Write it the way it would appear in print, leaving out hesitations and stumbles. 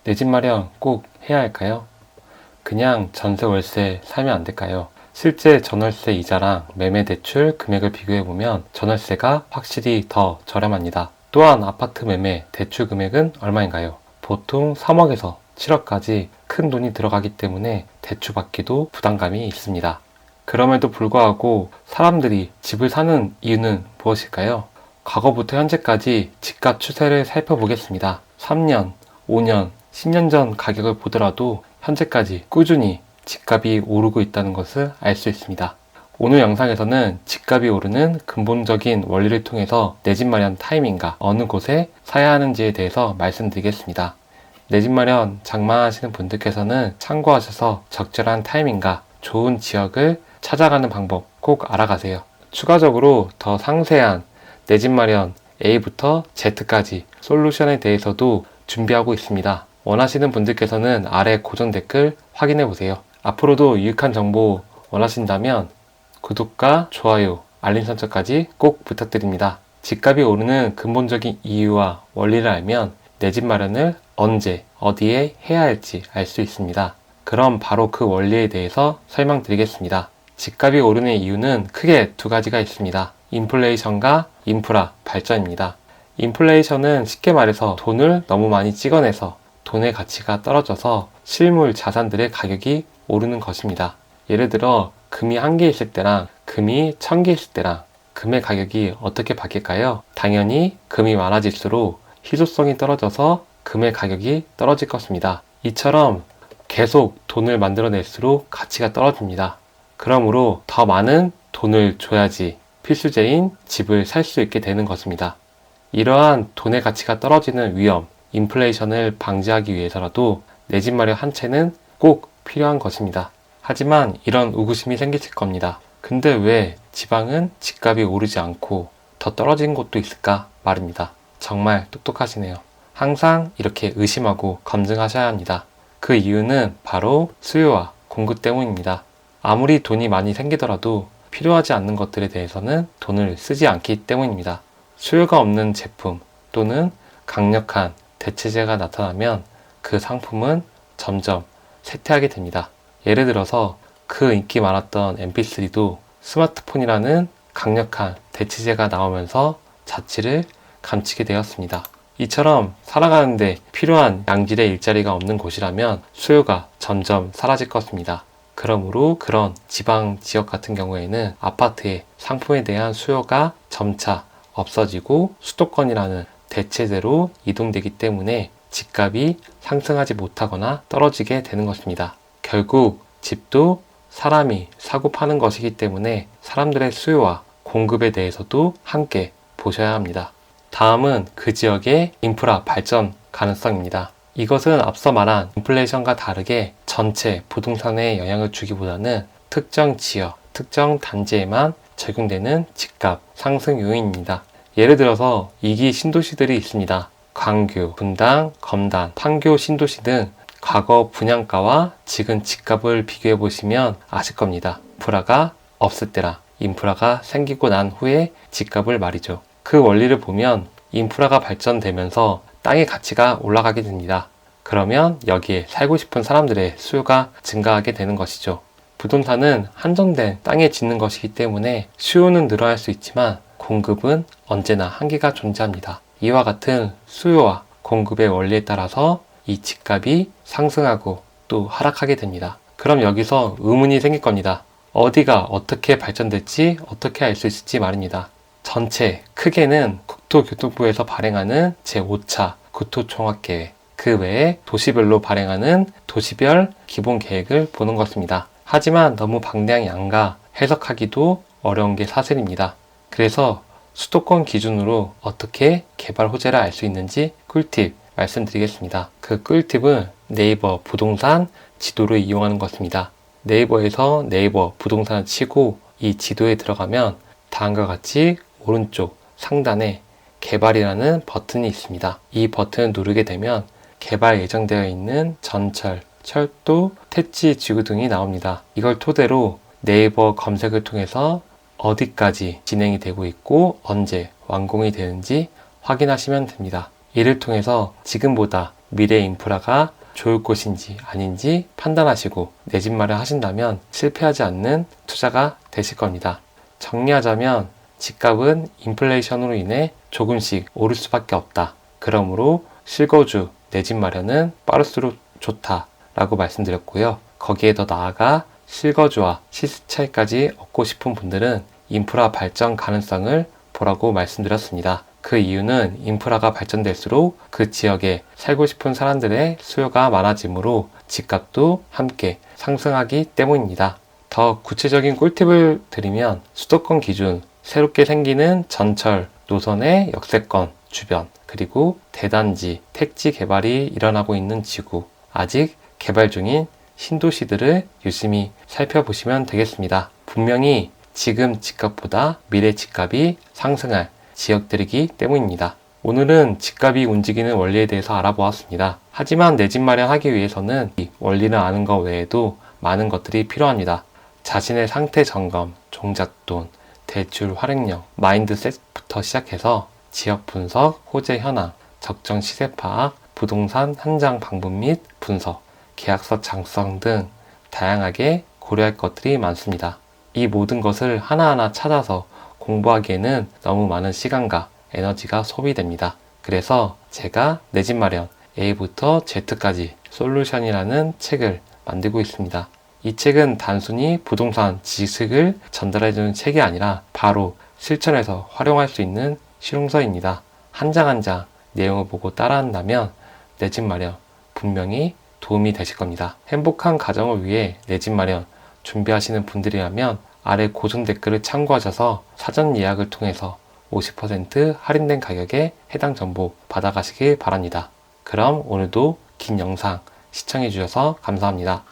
내 집 마련 꼭 해야 할까요? 그냥 전세 월세 살면 안 될까요? 실제 전월세 이자랑 매매 대출 금액을 비교해보면 전월세가 확실히 더 저렴합니다. 또한 아파트 매매 대출 금액은 얼마인가요? 보통 3억에서 7억까지 큰 돈이 들어가기 때문에 대출 받기도 부담감이 있습니다. 그럼에도 불구하고 사람들이 집을 사는 이유는 무엇일까요? 과거부터 현재까지 집값 추세를 살펴보겠습니다. 3년, 5년, 10년 전 가격을 보더라도 현재까지 꾸준히 집값이 오르고 있다는 것을 알 수 있습니다. 오늘 영상에서는 집값이 오르는 근본적인 원리를 통해서 내 집 마련 타이밍과 어느 곳에 사야 하는지에 대해서 말씀드리겠습니다. 내 집 마련 장만하시는 분들께서는 참고하셔서 적절한 타이밍과 좋은 지역을 찾아가는 방법 꼭 알아가세요. 추가적으로 더 상세한 내 집 마련 A부터 Z까지 솔루션에 대해서도 준비하고 있습니다. 원하시는 분들께서는 아래 고정 댓글 확인해 보세요. 앞으로도 유익한 정보 원하신다면 구독과 좋아요, 알림 설정까지 꼭 부탁드립니다. 집값이 오르는 근본적인 이유와 원리를 알면 내 집 마련을 언제, 어디에 해야 할지 알 수 있습니다. 그럼 바로 그 원리에 대해서 설명드리겠습니다. 집값이 오르는 이유는 크게 두 가지가 있습니다. 인플레이션과 인프라 발전입니다. 인플레이션은 쉽게 말해서 돈을 너무 많이 찍어내서 돈의 가치가 떨어져서 실물 자산들의 가격이 오르는 것입니다. 예를 들어 금이 1개 있을 때랑 금이 1000개 있을 때랑 금의 가격이 어떻게 바뀔까요? 당연히 금이 많아질수록 희소성이 떨어져서 금의 가격이 떨어질 것입니다. 이처럼 계속 돈을 만들어낼수록 가치가 떨어집니다. 그러므로 더 많은 돈을 줘야지 필수제인 집을 살 수 있게 되는 것입니다. 이러한 돈의 가치가 떨어지는 위험, 인플레이션을 방지하기 위해서라도 내 집 마련 한 채는 꼭 필요한 것입니다. 하지만 이런 의구심이 생기실 겁니다. 근데 왜 지방은 집값이 오르지 않고 더 떨어진 곳도 있을까 말입니다. 정말 똑똑하시네요. 항상 이렇게 의심하고 검증하셔야 합니다. 그 이유는 바로 수요와 공급 때문입니다. 아무리 돈이 많이 생기더라도 필요하지 않는 것들에 대해서는 돈을 쓰지 않기 때문입니다. 수요가 없는 제품 또는 강력한 대체제가 나타나면 그 상품은 점점 쇠퇴하게 됩니다. 예를 들어서 그 인기 많았던 mp3도 스마트폰이라는 강력한 대체제가 나오면서 자취를 감추게 되었습니다. 이처럼 살아가는데 필요한 양질의 일자리가 없는 곳이라면 수요가 점점 사라질 것입니다. 그러므로 그런 지방 지역 같은 경우에는 아파트의 상품에 대한 수요가 점차 없어지고 수도권이라는 대체제로 이동되기 때문에 집값이 상승하지 못하거나 떨어지게 되는 것입니다. 결국 집도 사람이 사고 파는 것이기 때문에 사람들의 수요와 공급에 대해서도 함께 보셔야 합니다. 다음은 그 지역의 인프라 발전 가능성입니다. 이것은 앞서 말한 인플레이션과 다르게 전체 부동산에 영향을 주기보다는 특정 지역, 특정 단지에만 적용되는 집값 상승 요인입니다. 예를 들어서 2기 신도시들이 있습니다. 광교, 분당, 검단, 판교 신도시 등 과거 분양가와 지금 집값을 비교해 보시면 아실 겁니다. 인프라가 없을 때랑 인프라가 생기고 난 후에 집값을 말이죠. 그 원리를 보면 인프라가 발전되면서 땅의 가치가 올라가게 됩니다. 그러면 여기에 살고 싶은 사람들의 수요가 증가하게 되는 것이죠. 부동산은 한정된 땅에 짓는 것이기 때문에 수요는 늘어날 수 있지만 공급은 언제나 한계가 존재합니다. 이와 같은 수요와 공급의 원리에 따라서 이 집값이 상승하고 또 하락하게 됩니다. 그럼 여기서 의문이 생길 겁니다. 어디가 어떻게 발전될지 어떻게 알 수 있을지 말입니다. 전체 크게는 국토교통부에서 발행하는 제5차 국토종합계획, 그 외에 도시별로 발행하는 도시별 기본계획을 보는 것입니다. 하지만 너무 방대한 양과 해석하기도 어려운 게 사실입니다. 그래서 수도권 기준으로 어떻게 개발 호재를 알 수 있는지 꿀팁 말씀드리겠습니다. 그 꿀팁은 네이버 부동산 지도를 이용하는 것입니다. 네이버에서 네이버 부동산을 치고 이 지도에 들어가면 다음과 같이 오른쪽 상단에 개발이라는 버튼이 있습니다. 이 버튼을 누르게 되면 개발 예정되어 있는 전철, 철도, 택지 지구 등이 나옵니다. 이걸 토대로 네이버 검색을 통해서 어디까지 진행이 되고 있고 언제 완공이 되는지 확인하시면 됩니다. 이를 통해서 지금보다 미래 인프라가 좋을 곳인지 아닌지 판단하시고 내 집 마련하신다면 실패하지 않는 투자가 되실 겁니다. 정리하자면 집값은 인플레이션으로 인해 조금씩 오를 수밖에 없다. 그러므로 실거주, 내 집 마련은 빠를수록 좋다 라고 말씀드렸고요. 거기에 더 나아가 실거주와 시세 차익까지 얻고 싶은 분들은 인프라 발전 가능성을 보라고 말씀드렸습니다. 그 이유는 인프라가 발전될수록 그 지역에 살고 싶은 사람들의 수요가 많아지므로 집값도 함께 상승하기 때문입니다. 더 구체적인 꿀팁을 드리면 수도권 기준 새롭게 생기는 전철, 노선의 역세권 주변, 그리고 대단지, 택지 개발이 일어나고 있는 지구, 아직 개발 중인 신도시들을 유심히 살펴보시면 되겠습니다. 분명히 지금 집값보다 미래 집값이 상승할 지역들이기 때문입니다. 오늘은 집값이 움직이는 원리에 대해서 알아보았습니다. 하지만 내 집 마련하기 위해서는 이 원리를 아는 것 외에도 많은 것들이 필요합니다. 자신의 상태 점검, 종잣돈, 대출 활용력, 마인드셋부터 시작해서 지역 분석, 호재 현황, 적정 시세 파악, 부동산 한장 방문 및 분석, 계약서 작성 등 다양하게 고려할 것들이 많습니다. 이 모든 것을 하나하나 찾아서 공부하기에는 너무 많은 시간과 에너지가 소비됩니다. 그래서 제가 내 집 마련 A부터 Z까지 솔루션이라는 책을 만들고 있습니다. 이 책은 단순히 부동산 지식을 전달해주는 책이 아니라 바로 실천해서 활용할 수 있는 실용서입니다. 한 장 한 장 내용을 보고 따라한다면 내 집 마련 분명히 도움이 되실 겁니다. 행복한 가정을 위해 내 집 마련 준비하시는 분들이라면 아래 고정 댓글을 참고하셔서 사전 예약을 통해서 50% 할인된 가격에 해당 정보 받아가시길 바랍니다. 그럼 오늘도 긴 영상 시청해 주셔서 감사합니다.